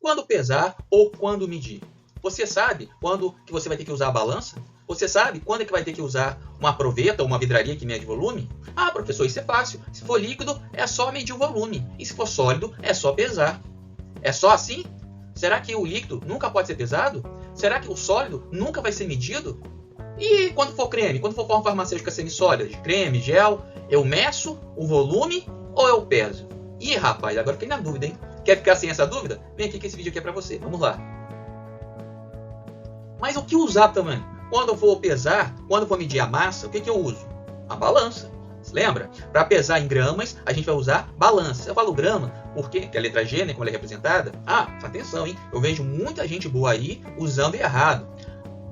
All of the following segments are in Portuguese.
Quando pesar ou quando medir? Você sabe quando que você vai ter que usar a balança? Você sabe quando é que vai ter que usar uma proveta ou uma vidraria que mede volume? Ah, professor, isso é fácil. Se for líquido, é só medir o volume. E se for sólido, é só pesar. É só assim? Será que o líquido nunca pode ser pesado? Será que o sólido nunca vai ser medido? E quando for creme, quando for forma farmacêutica semissólida, de creme, gel, eu meço o volume ou eu peso? Ih, rapaz, agora fiquei na dúvida, hein? Quer ficar sem essa dúvida? Vem aqui que esse vídeo aqui é para você. Vamos lá. Mas o que usar também? Quando eu for pesar, quando eu for medir a massa, o que eu uso? A balança. Lembra? Para pesar em gramas, a gente vai usar balança. Eu falo grama porque que a letra G, né, como ela é representada. Ah, atenção, hein? Eu vejo muita gente boa aí usando errado.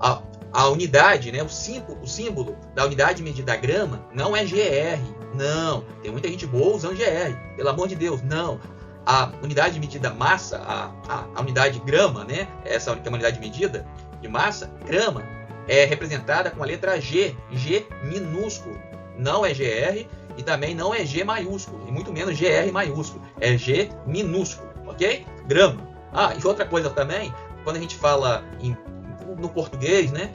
A unidade, né, o símbolo da unidade medida a grama não é GR. Não. Tem muita gente boa usando GR. Pelo amor de Deus, não. A unidade medida massa, a unidade grama, né, essa que é uma unidade medida de massa, grama, é representada com a letra G, G minúsculo. Não é GR e também não é G maiúsculo, e muito menos GR maiúsculo. É G minúsculo, ok? Grama. Ah, e outra coisa também, quando a gente fala no português, né,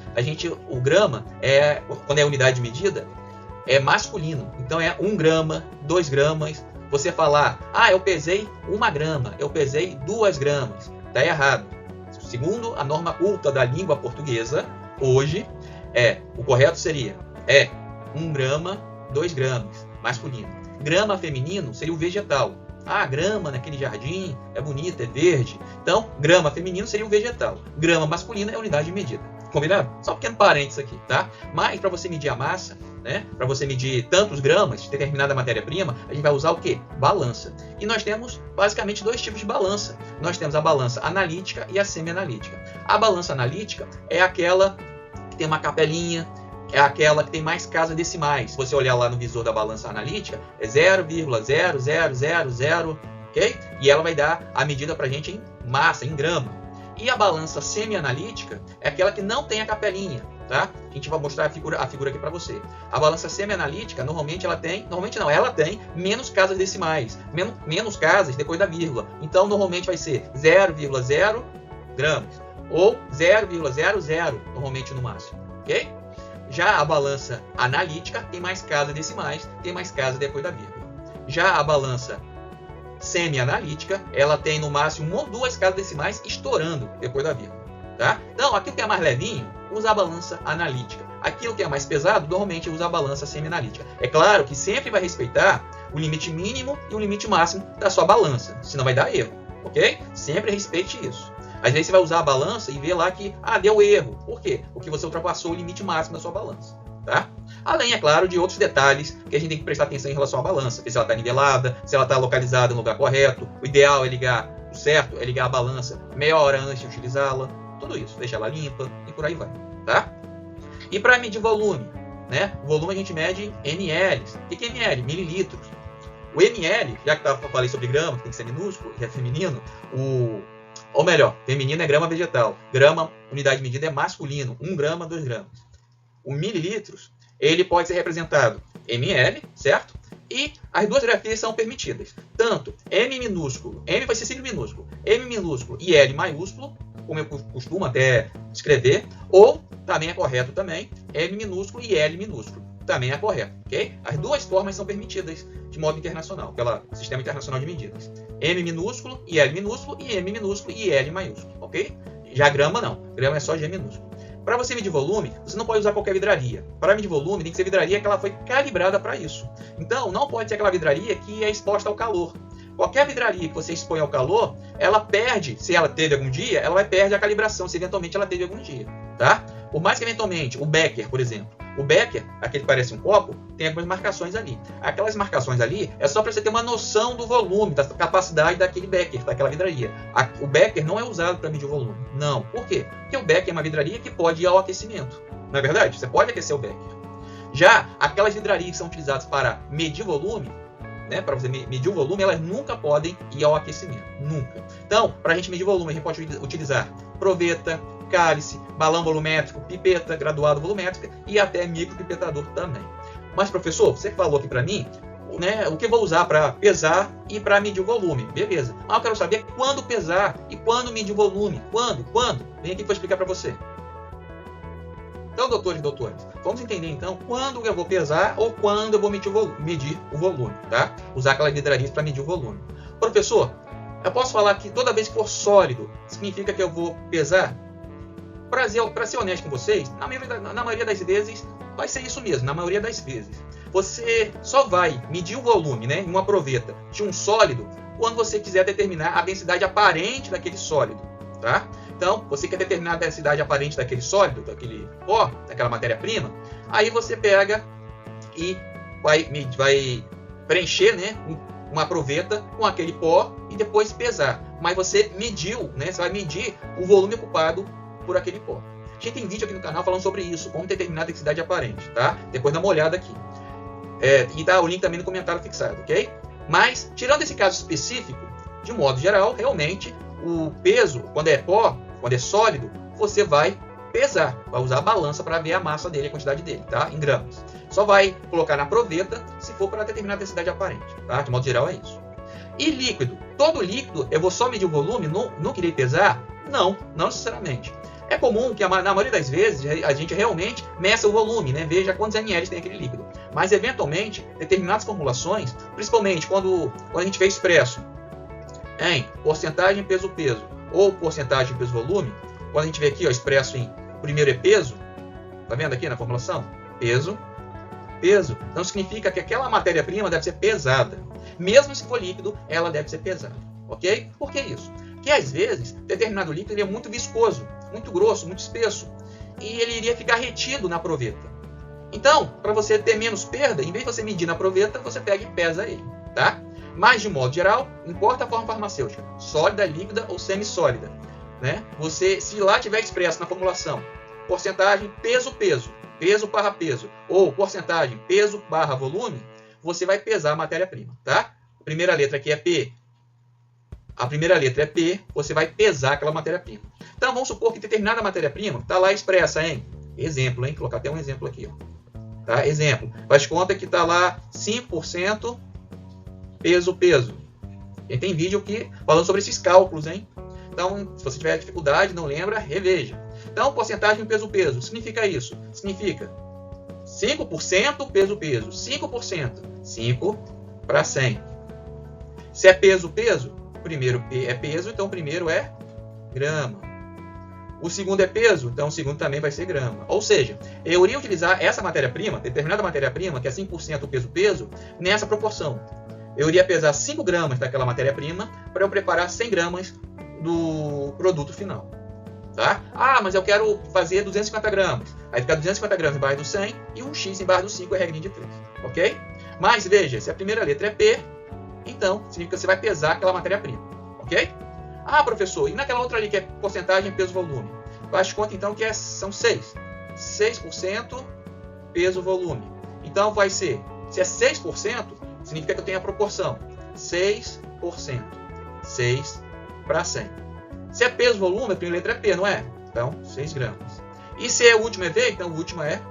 o grama, quando é unidade de medida, é masculino. Então é 1 grama, 2 gramas. Você falar, eu pesei 1 grama, eu pesei 2 gramas. Está errado. Segundo a norma culta da língua portuguesa, hoje, o correto seria 1 grama, 2 gramas, masculino. Grama feminino seria o vegetal. Grama naquele jardim é bonita, é verde. Então, grama feminino seria o vegetal. Grama masculina é a unidade de medida. Combinado? Só um pequeno parênteses aqui, tá? Mas para você medir a massa, né? Para você medir tantos gramas de determinada matéria-prima, a gente vai usar o quê? Balança. E nós temos basicamente 2 tipos de balança. Nós temos a balança analítica e a semi-analítica. A balança analítica é aquela que tem uma capelinha, é aquela que tem mais casas decimais. Se você olhar lá no visor da balança analítica, é 0,0000, ok? E ela vai dar a medida para a gente em massa, em grama. E a balança semi-analítica é aquela que não tem a capelinha, tá? A gente vai mostrar a figura aqui para você. A balança semi-analítica, ela tem menos casas decimais, menos casas depois da vírgula. Então, normalmente vai ser 0,0 gramas ou 0,00, normalmente no máximo, ok? Já a balança analítica tem mais casas decimais, tem mais casas depois da vírgula. Já a balança semi-analítica, ela tem no máximo 1 ou 2 casas decimais estourando depois da vírgula, tá? Então, aquilo que é mais levinho, usa a balança analítica. Aquilo que é mais pesado, normalmente usa a balança semi-analítica. É claro que sempre vai respeitar o limite mínimo e o limite máximo da sua balança, senão vai dar erro, ok? Sempre respeite isso. Às vezes você vai usar a balança e ver lá que, deu erro. Por quê? Porque você ultrapassou o limite máximo da sua balança, tá? Além, é claro, de outros detalhes que a gente tem que prestar atenção em relação à balança. Se ela está nivelada, se ela está localizada no lugar correto. O ideal é o certo é ligar a balança meia hora antes de utilizá-la. Tudo isso, deixar ela limpa e por aí vai, tá? E para medir volume, né? O volume a gente mede em ml. O que é ml? Mililitros. O ml, já que eu falei sobre grama, que tem que ser minúsculo, que é feminino, ou melhor, feminino é grama vegetal. Grama, unidade de medida, é masculino. 1 grama, 2 gramas. O mililitros, ele pode ser representado ml, certo? E as 2 grafias são permitidas. Tanto M minúsculo, M vai ser sempre minúsculo, M minúsculo e L maiúsculo, como eu costumo até escrever, ou, também é correto também, M minúsculo e L minúsculo. Também é correto, ok? As 2 formas são permitidas de modo internacional, pelo Sistema Internacional de Medidas. M minúsculo e L minúsculo, e M minúsculo e L maiúsculo, ok? Já grama não, grama é só G minúsculo. Para você medir volume, você não pode usar qualquer vidraria. Para medir volume, tem que ser vidraria que ela foi calibrada para isso. Então, não pode ser aquela vidraria que é exposta ao calor. Qualquer vidraria que você expõe ao calor, ela perde, se ela teve algum dia, ela vai perder a calibração, se eventualmente ela teve algum dia, tá? Por mais que eventualmente, o Becker, por exemplo, o Becker, aquele que parece um copo, tem algumas marcações ali. Aquelas marcações ali é só para você ter uma noção do volume, da capacidade daquele Becker, daquela vidraria. O Becker não é usado para medir o volume. Não. Por quê? Porque o Becker é uma vidraria que pode ir ao aquecimento. Não é verdade? Você pode aquecer o Becker. Já aquelas vidrarias que são utilizadas para medir volume, né, para você medir o volume, elas nunca podem ir ao aquecimento. Nunca. Então, para a gente medir volume, a gente pode utilizar proveta, cálice, balão volumétrico, pipeta, graduado volumétrica e até micropipetador também. Mas, professor, você falou aqui para mim né, o que eu vou usar para pesar e para medir o volume. Beleza. Mas eu quero saber quando pesar e quando medir o volume. Quando? Vem aqui que eu vou explicar para você. Então, doutores e doutoras, vamos entender então quando eu vou pesar ou quando eu vou medir o volume, tá? Usar aquela vidrariz para medir o volume. Professor, eu posso falar que toda vez que for sólido, significa que eu vou pesar? Para ser honesto com vocês, na maioria das vezes, vai ser isso mesmo, na maioria das vezes. Você só vai medir o volume, né, em uma proveta de um sólido quando você quiser determinar a densidade aparente daquele sólido, tá? Então, você quer determinar a densidade aparente daquele sólido, daquele pó, daquela matéria-prima, aí você pega e vai preencher, né, uma proveta com aquele pó e depois pesar. Mas você mediu, né, você vai medir o volume ocupado por aquele pó. A gente tem vídeo aqui no canal falando sobre isso, como determinar a densidade aparente, tá? Depois dá uma olhada aqui. E tá o link também no comentário fixado, ok? Mas, tirando esse caso específico, de modo geral, realmente, o peso, quando é pó, quando é sólido, você vai pesar, vai usar a balança para ver a massa dele, a quantidade dele, tá? Em gramas. Só vai colocar na proveta se for para determinar a densidade aparente, tá? De modo geral é isso. E líquido? Todo líquido, eu vou só medir o volume, não querer pesar? Não necessariamente. É comum que na maioria das vezes a gente realmente meça o volume, né? Veja quantos ml tem aquele líquido. Mas eventualmente, determinadas formulações, principalmente quando a gente vê expresso em porcentagem peso-peso ou porcentagem peso-volume, quando a gente vê aqui, ó, expresso em primeiro é peso, tá vendo aqui na formulação? Peso. Então significa que aquela matéria-prima deve ser pesada. Mesmo se for líquido, ela deve ser pesada. Ok? Por que isso? Porque às vezes, determinado líquido ele é muito viscoso, muito grosso, muito espesso, e ele iria ficar retido na proveta. Então, para você ter menos perda, em vez de você medir na proveta, você pega e pesa ele, tá? Mas, de modo geral, importa a forma farmacêutica, sólida, líquida ou semissólida, né? Se lá tiver expresso na formulação, porcentagem peso-peso, peso/peso, ou porcentagem peso/volume, você vai pesar a matéria-prima, tá? A primeira letra aqui é P. A primeira letra é P, você vai pesar aquela matéria-prima. Então, vamos supor que determinada matéria-prima está lá expressa em exemplo, hein? Vou colocar até um exemplo aqui, ó. Tá? Exemplo. Faz conta que está lá 5% peso-peso. E tem vídeo aqui falando sobre esses cálculos, hein? Então, se você tiver dificuldade, não lembra, reveja. Então, porcentagem peso-peso. Significa isso? Significa 5% peso-peso. 5%. 5 para 100. Se é peso-peso, o primeiro P é peso, então o primeiro é grama. O segundo é peso, então o segundo também vai ser grama. Ou seja, eu iria utilizar essa matéria-prima, determinada matéria-prima, que é 5% peso-peso, nessa proporção. Eu iria pesar 5 gramas daquela matéria-prima para eu preparar 100 gramas do produto final. Tá? Ah, mas eu quero fazer 250 gramas. Aí fica 250 gramas embaixo do 100 e um X embaixo do 5 é a regrinha de 3. Ok? Mas veja, se a primeira letra é P, então significa que você vai pesar aquela matéria-prima. Ok? Ah, professor, e naquela outra ali que é porcentagem peso-volume? Faz conta então que são 6. 6% peso-volume. Então vai ser, se é 6%, significa que eu tenho a proporção 6%. 6 para 100. Se é peso-volume, a primeira letra é P, não é? Então, 6 gramas. E se o último é V, então o último é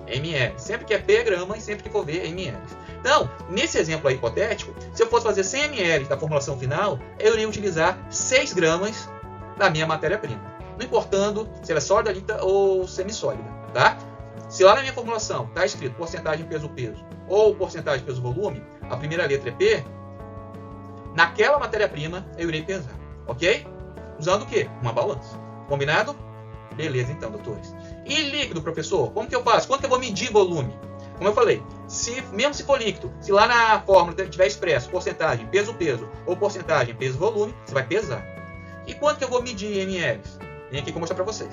ml. Sempre que é P é grama e sempre que for V é ml. Então, nesse exemplo aí hipotético, se eu fosse fazer 100 ml da formulação final, eu iria utilizar 6 gramas da minha matéria-prima. Não importando se ela é sólida, líquida ou semissólida, tá? Se lá na minha formulação está escrito porcentagem peso-peso ou porcentagem peso-volume, a primeira letra é P, naquela matéria-prima eu irei pesar, ok? Usando o quê? Uma balança. Combinado? Beleza, então, doutores. E líquido, professor? Como que eu faço? Quanto que eu vou medir volume? Como eu falei, mesmo se for líquido, se lá na fórmula tiver expresso porcentagem peso-peso ou porcentagem peso-volume, você vai pesar. E quanto que eu vou medir em ml? Vem aqui que eu vou mostrar para vocês.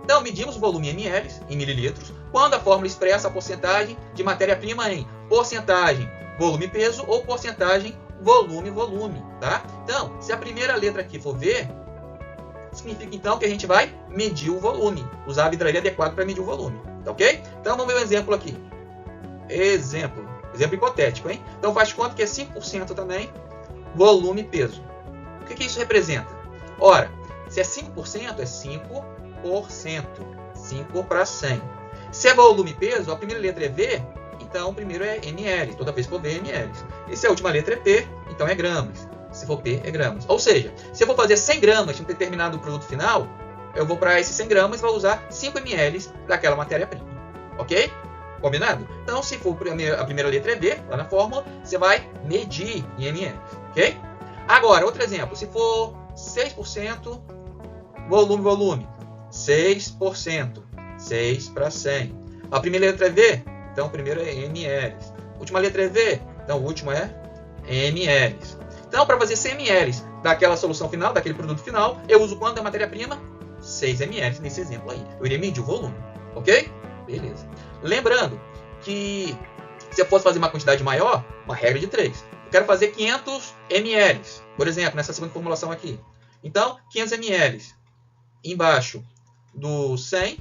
Então, medimos o volume em ml, em mililitros, quando a fórmula expressa a porcentagem de matéria-prima em porcentagem volume-peso ou porcentagem volume-volume, tá? Então, se a primeira letra aqui for V, significa então que a gente vai medir o volume, usar a vidraria adequada para medir o volume, tá ok? Então, vamos ver um exemplo aqui. Exemplo hipotético, hein? Então, faz conta que é 5% também volume-peso. O que isso representa? Ora, se é 5%, é 5%. 5 para 100. Se é volume-peso, a primeira letra é V, então o primeiro é ml. Toda vez que for V, ml. E se a última letra é P, então é gramas. Se for P, é gramas. Ou seja, se eu for fazer 100 gramas de um determinado produto final, eu vou para esses 100 gramas e vou usar 5 ml daquela matéria-prima. Ok? Combinado? Então, se for a primeira letra é V, lá na fórmula, você vai medir em ml. Ok? Agora, outro exemplo. Se for 6% volume. 6%. 6 para 100. A primeira letra é V, então o primeiro é ml. A última letra é V, então o último é ml. Então, para fazer 100 ml daquela solução final, daquele produto final, eu uso quanto da matéria-prima? 6 ml nesse exemplo aí. Eu iria medir o volume. Ok? Beleza. Lembrando que se eu fosse fazer uma quantidade maior, uma regra de 3. Eu quero fazer 500 ml, por exemplo, nessa segunda formulação aqui. Então, 500 ml embaixo do 100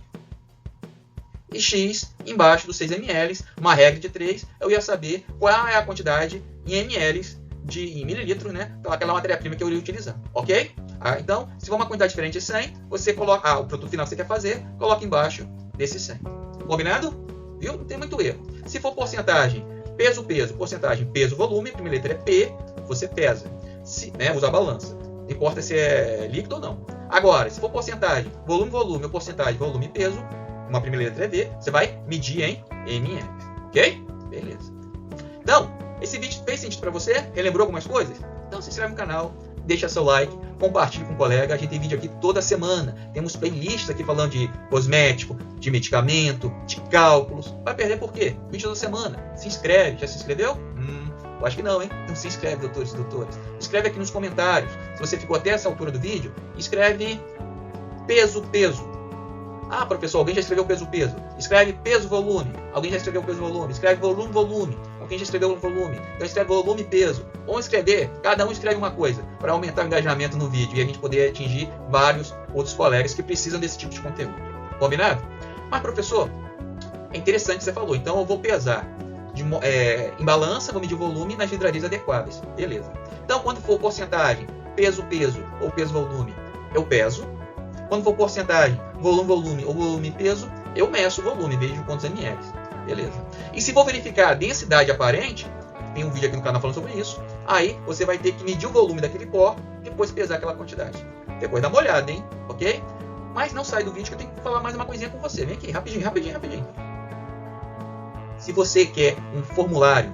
e X embaixo dos 6 ml, uma regra de 3, eu ia saber qual é a quantidade em ml em mililitro, né? Então, aquela matéria-prima que eu iria utilizar, ok? Então, se for uma quantidade diferente de 100, você coloca o produto final que você quer fazer, coloca embaixo desse 100. Combinado? Viu? Não tem muito erro. Se for porcentagem, peso, porcentagem, peso, volume, a primeira letra é P, você pesa, usa a balança. Não importa se é líquido ou não. Agora, se for porcentagem, volume, ou porcentagem, volume e peso, uma primeira letra é V, você vai medir em ml. Ok? Beleza. Então, esse vídeo fez sentido para você? Relembrou algumas coisas? Então se inscreve no canal, deixa seu like, compartilhe com um colega. A gente tem vídeo aqui toda semana. Temos playlists aqui falando de cosmético, de medicamento, de cálculos. Vai perder por quê? Vídeo toda semana. Se inscreve. Já se inscreveu? Eu acho que não, hein? Então se inscreve, doutores e doutoras. Escreve aqui nos comentários. Se você ficou até essa altura do vídeo, escreve peso. Ah, professor, alguém já escreveu peso. Escreve peso-volume. Alguém já escreveu peso-volume. Escreve volume. Alguém já escreveu volume. Então escreve volume e peso. Vamos escrever, cada um escreve uma coisa, para aumentar o engajamento no vídeo e a gente poder atingir vários outros colegas que precisam desse tipo de conteúdo. Combinado? Mas, professor, é interessante o que você falou. Então eu vou pesar em balança, vou medir o volume nas livrarias adequadas. Beleza. Então, quando for porcentagem, peso ou peso-volume, eu peso. Quando for porcentagem, volume ou volume-peso, eu meço o volume, vejo quantos ml. Beleza. E se for verificar a densidade aparente, tem um vídeo aqui no canal falando sobre isso, aí você vai ter que medir o volume daquele pó, depois pesar aquela quantidade. Depois dá uma olhada, hein? Ok? Mas não sai do vídeo que eu tenho que falar mais uma coisinha com você. Vem aqui, rapidinho. Se você quer um formulário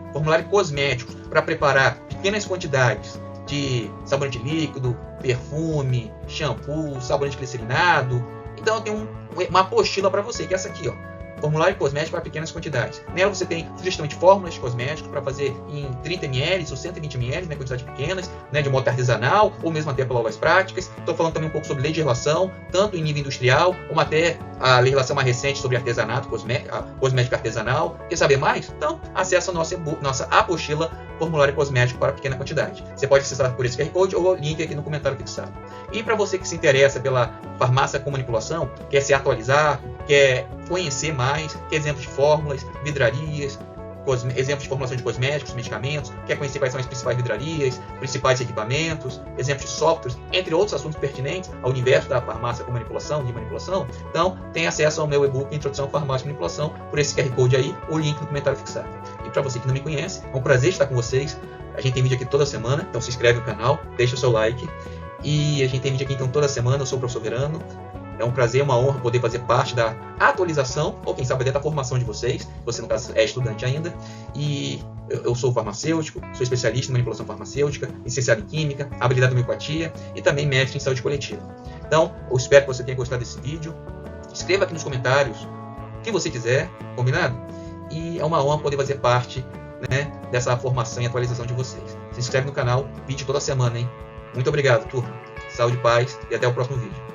cosmético para preparar pequenas quantidades de sabonete líquido, perfume, shampoo, sabonete glicerinado, então eu tenho uma apostila para você, que é essa aqui, ó. Formulário cosmético para pequenas quantidades. Nela você tem sugestão de fórmulas de cosméticos para fazer em 30 ml ou 120 ml, né, quantidades pequenas, né, de modo artesanal ou mesmo até por aulas práticas. Estou falando também um pouco sobre legislação, tanto em nível industrial, como até a legislação mais recente sobre artesanato, cosmético artesanal. Quer saber mais? Então, acesse a nossa apostila Formulário Cosmético para Pequena Quantidade. Você pode acessar por esse QR Code ou link aqui no comentário fixado. E para você que se interessa pela farmácia com manipulação, quer se atualizar, quer conhecer mais, quer exemplos de fórmulas, vidrarias, exemplos de formulação de cosméticos, medicamentos, quer conhecer quais são as principais vidrarias, principais equipamentos, exemplos de softwares, entre outros assuntos pertinentes ao universo da farmácia com manipulação, então tem acesso ao meu e-book Introdução à Farmácia com Manipulação por esse QR Code aí, ou link no comentário fixado. E para você que não me conhece, é um prazer estar com vocês. A gente tem vídeo aqui toda semana, então se inscreve no canal, deixa o seu like. E a gente tem vídeo aqui então toda semana. Eu sou o professor Verano. É um prazer, uma honra poder fazer parte da atualização, ou quem sabe até da formação de vocês. Você, no caso, é estudante ainda. E eu sou farmacêutico, sou especialista em manipulação farmacêutica, licenciado em Química, habilidade em homeopatia e também mestre em saúde coletiva. Então, eu espero que você tenha gostado desse vídeo. Escreva aqui nos comentários o que você quiser, combinado? E é uma honra poder fazer parte, né, dessa formação e atualização de vocês. Se inscreve no canal, vídeo toda semana, hein? Muito obrigado, turma. Saúde, paz e até o próximo vídeo.